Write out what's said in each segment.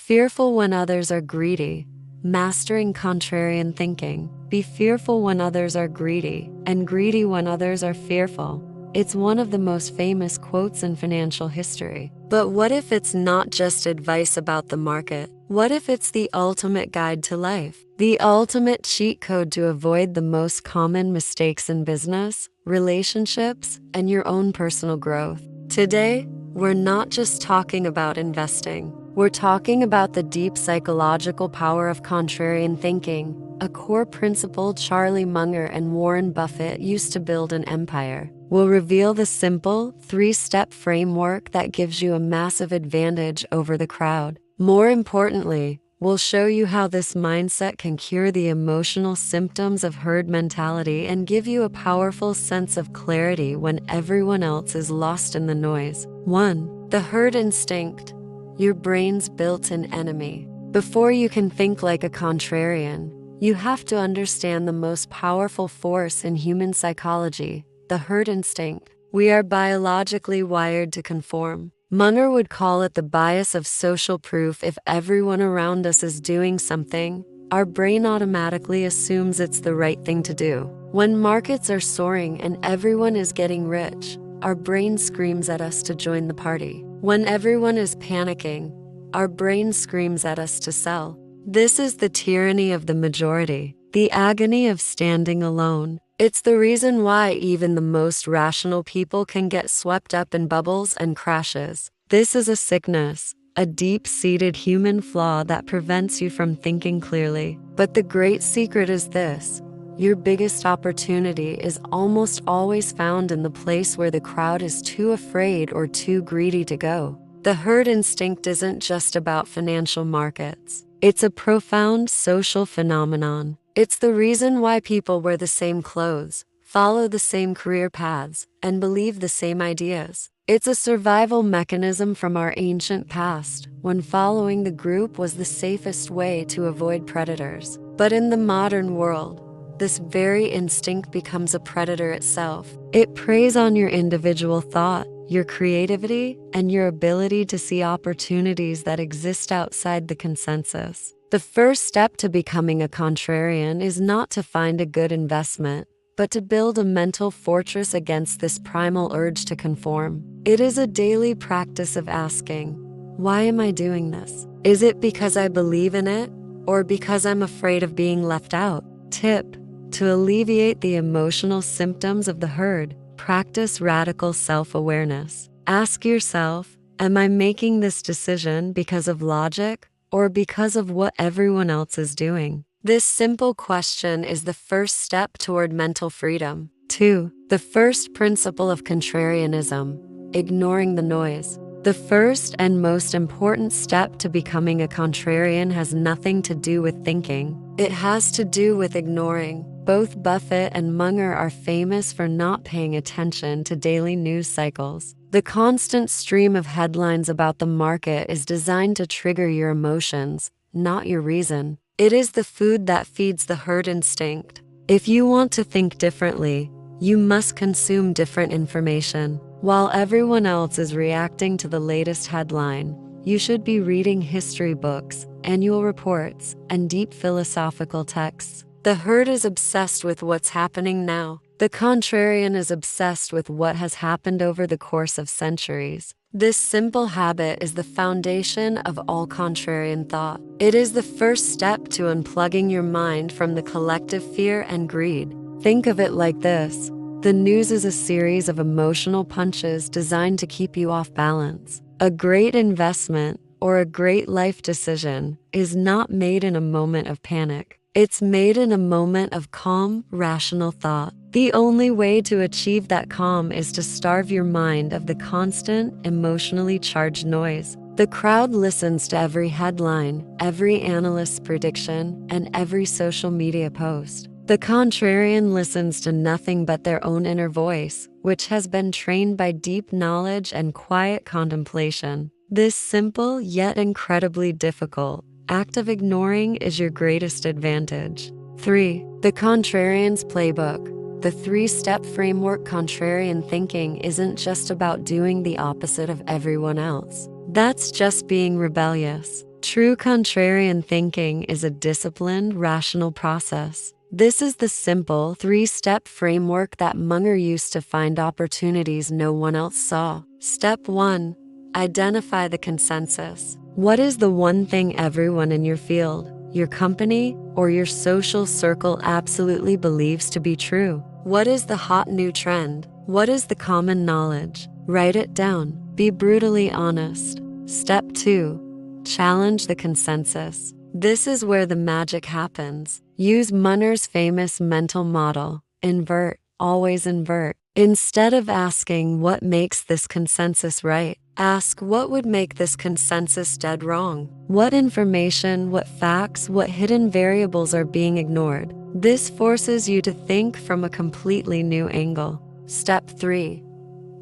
fearful when others are greedy. Mastering contrarian thinking. Be fearful when others are greedy, and greedy when others are fearful. It's one of the most famous quotes in financial history. But what if it's not just advice about the market? What if it's the ultimate guide to life? The ultimate cheat code to avoid the most common mistakes in business, relationships, and your own personal growth. Today, we're not just talking about investing. We're talking about the deep psychological power of contrarian thinking, a core principle Charlie Munger and Warren Buffett used to build an empire. We'll reveal the simple, 3-step framework that gives you a massive advantage over the crowd. More importantly, we'll show you how this mindset can cure the emotional symptoms of herd mentality and give you a powerful sense of clarity when everyone else is lost in the noise. 1. The herd instinct. Your brain's built-in enemy. Before you can think like a contrarian, you have to understand the most powerful force in human psychology, the herd instinct. We are biologically wired to conform. Munger would call it the bias of social proof. If everyone around us is doing something, our brain automatically assumes it's the right thing to do. When markets are soaring and everyone is getting rich, our brain screams at us to join the party. When everyone is panicking, our brain screams at us to sell. This is the tyranny of the majority, the agony of standing alone. It's the reason why even the most rational people can get swept up in bubbles and crashes. This is a sickness, a deep-seated human flaw that prevents you from thinking clearly. But the great secret is this: your biggest opportunity is almost always found in the place where the crowd is too afraid or too greedy to go. The herd instinct isn't just about financial markets. It's a profound social phenomenon. It's the reason why people wear the same clothes, follow the same career paths, and believe the same ideas. It's a survival mechanism from our ancient past, when following the group was the safest way to avoid predators. But in the modern world, this very instinct becomes a predator itself. It preys on your individual thought, your creativity, and your ability to see opportunities that exist outside the consensus. The first step to becoming a contrarian is not to find a good investment, but to build a mental fortress against this primal urge to conform. It is a daily practice of asking, why am I doing this? Is it because I believe in it, or because I'm afraid of being left out? Tip: to alleviate the emotional symptoms of the herd, practice radical self-awareness. Ask yourself, am I making this decision because of logic or because of what everyone else is doing? This simple question is the first step toward mental freedom. 2. The first principle of contrarianism: ignoring the noise. The first and most important step to becoming a contrarian has nothing to do with thinking. It has to do with ignoring. Both Buffett and Munger are famous for not paying attention to daily news cycles. The constant stream of headlines about the market is designed to trigger your emotions, not your reason. It is the food that feeds the herd instinct. If you want to think differently, you must consume different information. While everyone else is reacting to the latest headline, you should be reading history books, annual reports, and deep philosophical texts. The herd is obsessed with what's happening now. The contrarian is obsessed with what has happened over the course of centuries. This simple habit is the foundation of all contrarian thought. It is the first step to unplugging your mind from the collective fear and greed. Think of it like this: the news is a series of emotional punches designed to keep you off balance. A great investment or a great life decision is not made in a moment of panic. It's made in a moment of calm, rational thought. The only way to achieve that calm is to starve your mind of the constant, emotionally charged noise. The crowd listens to every headline, every analyst's prediction, and every social media post. The contrarian listens to nothing but their own inner voice, which has been trained by deep knowledge and quiet contemplation. This simple yet incredibly difficult act of ignoring is your greatest advantage. 3. The contrarian's playbook. The 3-step framework. Contrarian thinking isn't just about doing the opposite of everyone else. That's just being rebellious. True contrarian thinking is a disciplined, rational process. This is the simple, three-step framework that Munger used to find opportunities no one else saw. Step 1. Identify the consensus. What is the one thing everyone in your field, your company, or your social circle absolutely believes to be true? What is the hot new trend? What is the common knowledge? Write it down. Be brutally honest. Step 2. Challenge the consensus. This is where the magic happens. Use Munger's famous mental model, invert, always invert. Instead of asking what makes this consensus right, ask what would make this consensus dead wrong. What information, what facts, what hidden variables are being ignored? This forces you to think from a completely new angle. Step 3.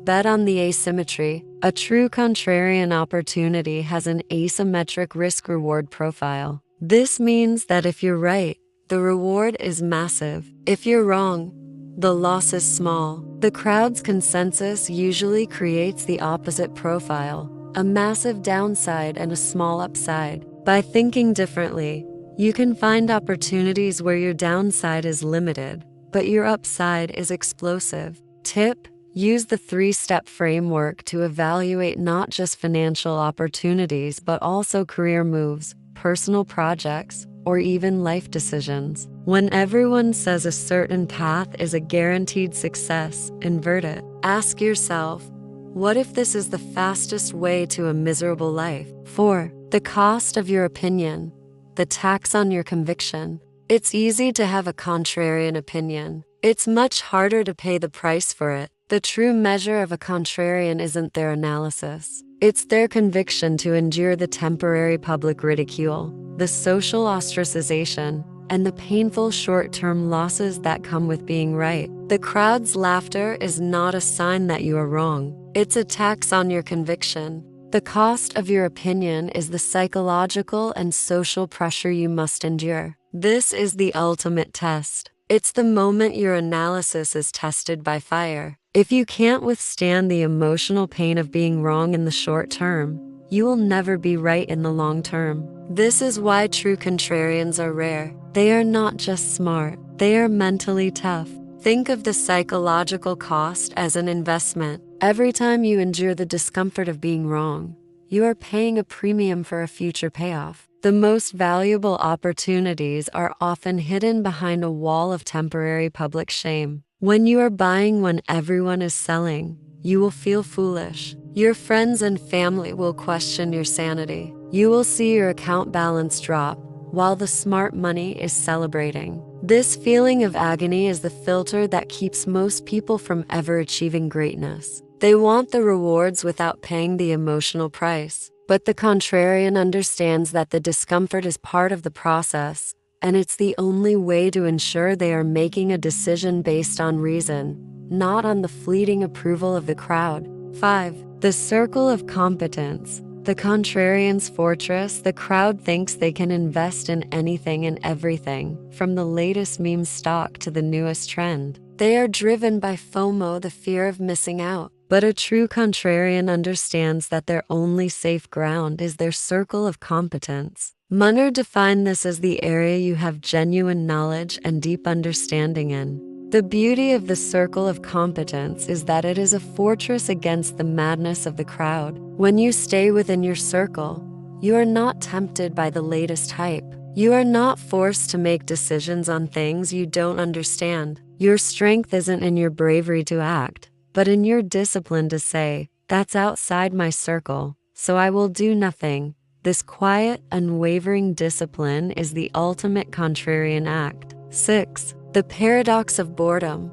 Bet on the asymmetry. A true contrarian opportunity has an asymmetric risk-reward profile. This means that if you're right, the reward is massive. If you're wrong, the loss is small. The crowd's consensus usually creates the opposite profile, a massive downside and a small upside. By thinking differently, you can find opportunities where your downside is limited, but your upside is explosive. Tip: use the three-step framework to evaluate not just financial opportunities but also career moves, personal projects, or even life decisions. When everyone says a certain path is a guaranteed success, invert it. Ask yourself, what if this is the fastest way to a miserable life? 4. The cost of your opinion, the tax on your conviction. It's easy to have a contrarian opinion. It's much harder to pay the price for it. The true measure of a contrarian isn't their analysis. It's their conviction to endure the temporary public ridicule, the social ostracization, and the painful short-term losses that come with being right. The crowd's laughter is not a sign that you are wrong. It's a tax on your conviction. The cost of your opinion is the psychological and social pressure you must endure. This is the ultimate test. It's the moment your analysis is tested by fire. If you can't withstand the emotional pain of being wrong in the short term, you will never be right in the long term. This is why true contrarians are rare. They are not just smart, they are mentally tough. Think of the psychological cost as an investment. Every time you endure the discomfort of being wrong, you are paying a premium for a future payoff. The most valuable opportunities are often hidden behind a wall of temporary public shame. When you are buying when everyone is selling, you will feel foolish. Your friends and family will question your sanity. You will see your account balance drop, while the smart money is celebrating. This feeling of agony is the filter that keeps most people from ever achieving greatness. They want the rewards without paying the emotional price. But the contrarian understands that the discomfort is part of the process, and it's the only way to ensure they are making a decision based on reason, not on the fleeting approval of the crowd. 5. The circle of competence. The contrarian's fortress. The crowd thinks they can invest in anything and everything, from the latest meme stock to the newest trend. They are driven by FOMO, the fear of missing out. But a true contrarian understands that their only safe ground is their circle of competence. Munger defined this as the area you have genuine knowledge and deep understanding in. The beauty of the circle of competence is that it is a fortress against the madness of the crowd. When you stay within your circle, you are not tempted by the latest hype. You are not forced to make decisions on things you don't understand. Your strength isn't in your bravery to act, but in your discipline to say, that's outside my circle, so I will do nothing. This quiet, unwavering discipline is the ultimate contrarian act. 6. The paradox of boredom.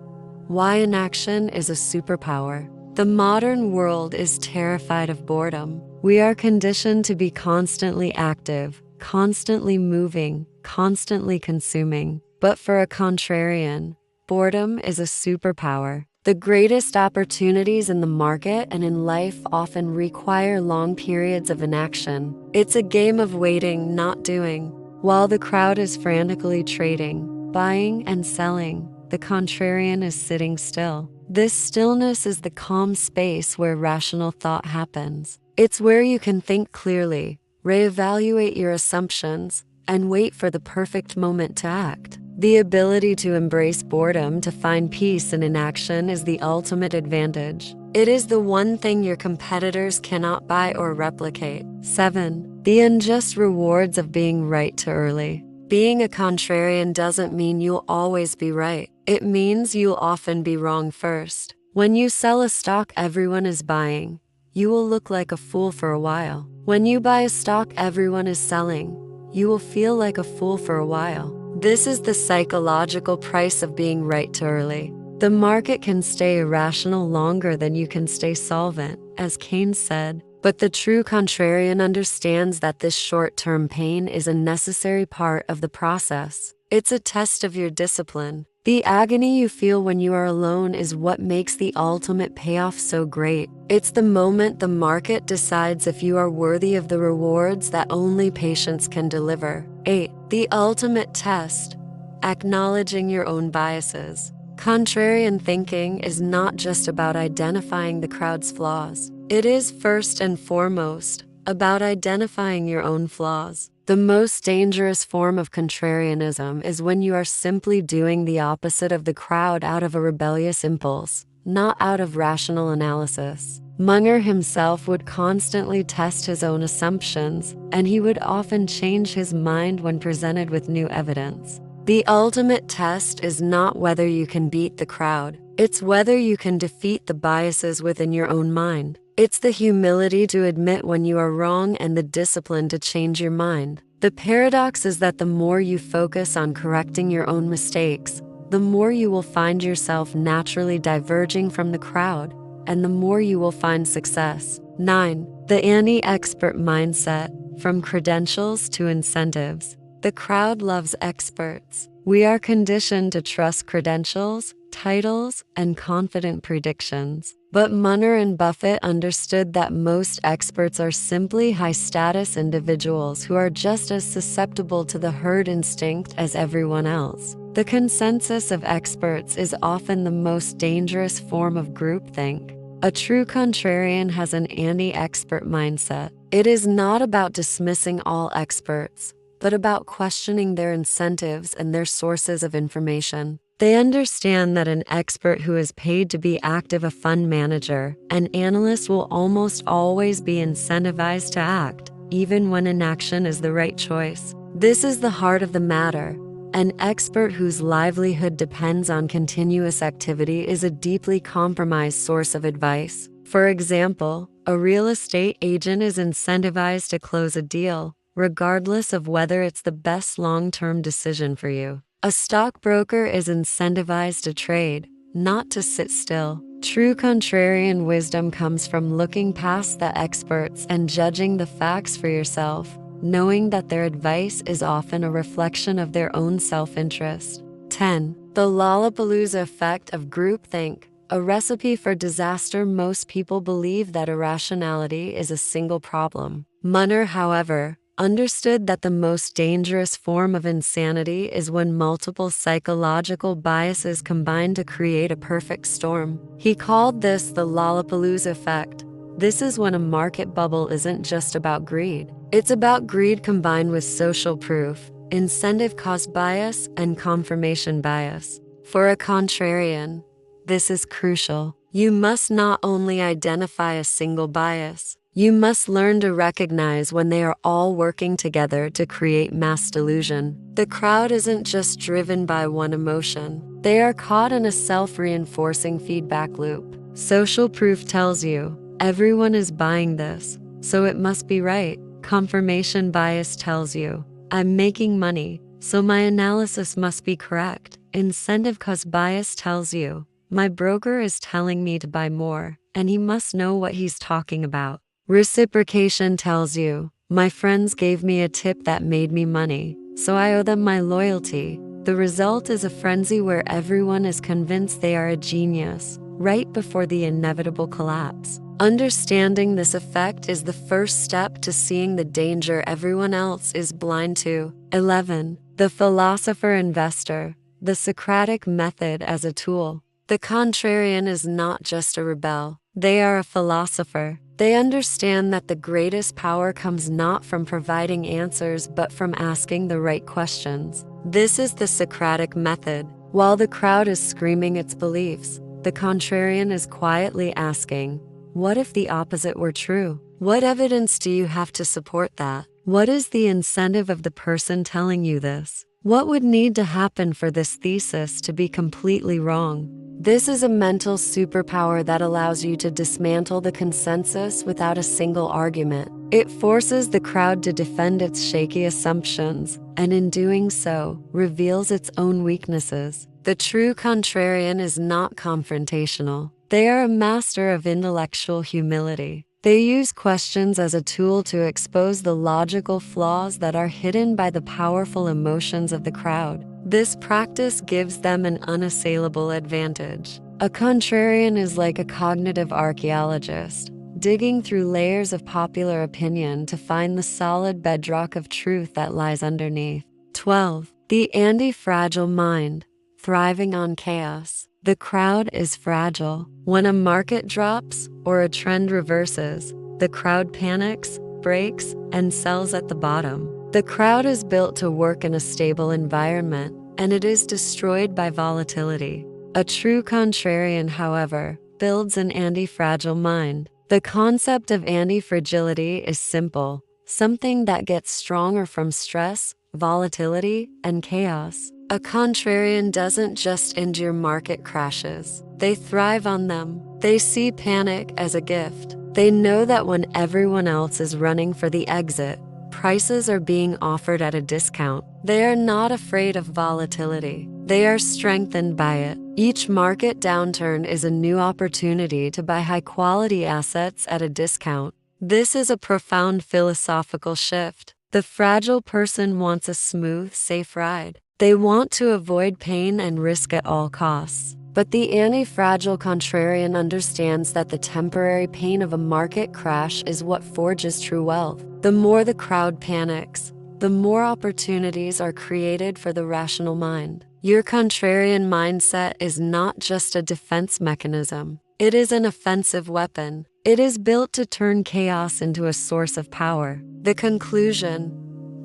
Why inaction is a superpower. The modern world is terrified of boredom. We are conditioned to be constantly active, constantly moving, constantly consuming. But for a contrarian, boredom is a superpower. The greatest opportunities in the market and in life often require long periods of inaction. It's a game of waiting, not doing. While the crowd is frantically trading, buying and selling, the contrarian is sitting still. This stillness is the calm space where rational thought happens. It's where you can think clearly, reevaluate your assumptions, and wait for the perfect moment to act. The ability to embrace boredom to find peace in inaction is the ultimate advantage. It is the one thing your competitors cannot buy or replicate. 7. The unjust rewards of being right too early. Being a contrarian doesn't mean you'll always be right. It means you'll often be wrong first. When you sell a stock everyone is buying, you will look like a fool for a while. When you buy a stock everyone is selling, you will feel like a fool for a while. This is the psychological price of being right too early. The market can stay irrational longer than you can stay solvent, as Keynes said, but the true contrarian understands that this short-term pain is a necessary part of the process. It's a test of your discipline. The agony you feel when you are alone is what makes the ultimate payoff so great. It's the moment the market decides if you are worthy of the rewards that only patience can deliver. 8. The ultimate test: acknowledging your own biases. Contrarian thinking is not just about identifying the crowd's flaws. It is first and foremost about identifying your own flaws. The most dangerous form of contrarianism is when you are simply doing the opposite of the crowd out of a rebellious impulse, not out of rational analysis. Munger himself would constantly test his own assumptions, and he would often change his mind when presented with new evidence. The ultimate test is not whether you can beat the crowd, it's whether you can defeat the biases within your own mind. It's the humility to admit when you are wrong and the discipline to change your mind. The paradox is that the more you focus on correcting your own mistakes, the more you will find yourself naturally diverging from the crowd, and the more you will find success. 9. The anti-expert mindset: from credentials to incentives. The crowd loves experts. We are conditioned to trust credentials, titles, and confident predictions. But Munger and Buffett understood that most experts are simply high-status individuals who are just as susceptible to the herd instinct as everyone else. The consensus of experts is often the most dangerous form of groupthink. A true contrarian has an anti-expert mindset. It is not about dismissing all experts, but about questioning their incentives and their sources of information. They understand that an expert who is paid to be active, a fund manager, an analyst, will almost always be incentivized to act, even when inaction is the right choice. This is the heart of the matter. An expert whose livelihood depends on continuous activity is a deeply compromised source of advice. For example, a real estate agent is incentivized to close a deal, regardless of whether it's the best long-term decision for you. A stockbroker is incentivized to trade, not to sit still. True contrarian wisdom comes from looking past the experts and judging the facts for yourself, knowing that their advice is often a reflection of their own self-interest. 10. The Lollapalooza effect of groupthink: a recipe for disaster. Most people believe that irrationality is a single problem. Munger, however, understood that the most dangerous form of insanity is when multiple psychological biases combine to create a perfect storm. He called this the Lollapalooza effect. This is when a market bubble isn't just about greed. It's about greed combined with social proof, incentive cost bias, and confirmation bias. For a contrarian, this is crucial. You must not only identify a single bias, you must learn to recognize when they are all working together to create mass delusion. The crowd isn't just driven by one emotion. They are caught in a self-reinforcing feedback loop. Social proof tells you, everyone is buying this, so it must be right. Confirmation bias tells you, I'm making money, so my analysis must be correct. Incentive cost bias tells you, my broker is telling me to buy more, and he must know what he's talking about. Reciprocation tells you, my friends gave me a tip that made me money, so I owe them my loyalty. The result is a frenzy where everyone is convinced they are a genius, right before the inevitable collapse. Understanding this effect is the first step to seeing the danger everyone else is blind to. 11. The philosopher investor: the Socratic method as a tool. The contrarian is not just a rebel, they are a philosopher. They understand that the greatest power comes not from providing answers but from asking the right questions. This is the Socratic method. While the crowd is screaming its beliefs, the contrarian is quietly asking, what if the opposite were true? What evidence do you have to support that? What is the incentive of the person telling you this? What would need to happen for this thesis to be completely wrong? This is a mental superpower that allows you to dismantle the consensus without a single argument. It forces the crowd to defend its shaky assumptions, and in doing so, reveals its own weaknesses. The true contrarian is not confrontational. They are a master of intellectual humility. They use questions as a tool to expose the logical flaws that are hidden by the powerful emotions of the crowd. This practice gives them an unassailable advantage. A contrarian is like a cognitive archaeologist, digging through layers of popular opinion to find the solid bedrock of truth that lies underneath. 12. The anti-fragile mind, thriving on chaos. The crowd is fragile. When a market drops or a trend reverses, the crowd panics, breaks, and sells at the bottom. The crowd is built to work in a stable environment, and it is destroyed by volatility. A true contrarian, however, builds an anti-fragile mind. The concept of anti-fragility is simple, something that gets stronger from stress, volatility, and chaos. A contrarian doesn't just endure market crashes. They thrive on them. They see panic as a gift. They know that when everyone else is running for the exit, prices are being offered at a discount. They are not afraid of volatility. They are strengthened by it. Each market downturn is a new opportunity to buy high-quality assets at a discount. This is a profound philosophical shift. The fragile person wants a smooth, safe ride. They want to avoid pain and risk at all costs. But the anti-fragile contrarian understands that the temporary pain of a market crash is what forges true wealth. The more the crowd panics, the more opportunities are created for the rational mind. Your contrarian mindset is not just a defense mechanism. It is an offensive weapon. It is built to turn chaos into a source of power. The conclusion: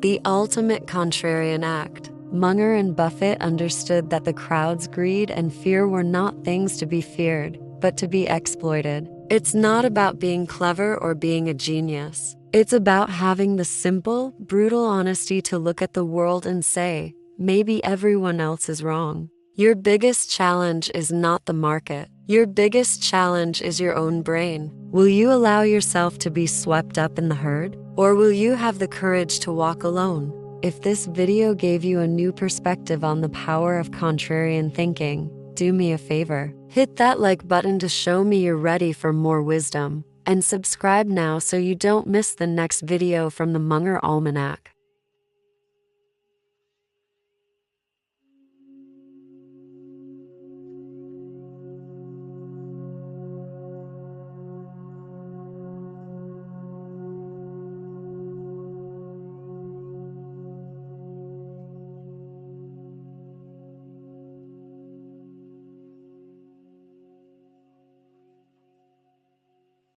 the ultimate contrarian act. Munger and Buffett understood that the crowd's greed and fear were not things to be feared, but to be exploited. It's not about being clever or being a genius. It's about having the simple, brutal honesty to look at the world and say, maybe everyone else is wrong. Your biggest challenge is not the market. Your biggest challenge is your own brain. Will you allow yourself to be swept up in the herd? Or will you have the courage to walk alone? If this video gave you a new perspective on the power of contrarian thinking, do me a favor. Hit that like button to show me you're ready for more wisdom. And subscribe now so you don't miss the next video from the Munger Almanac.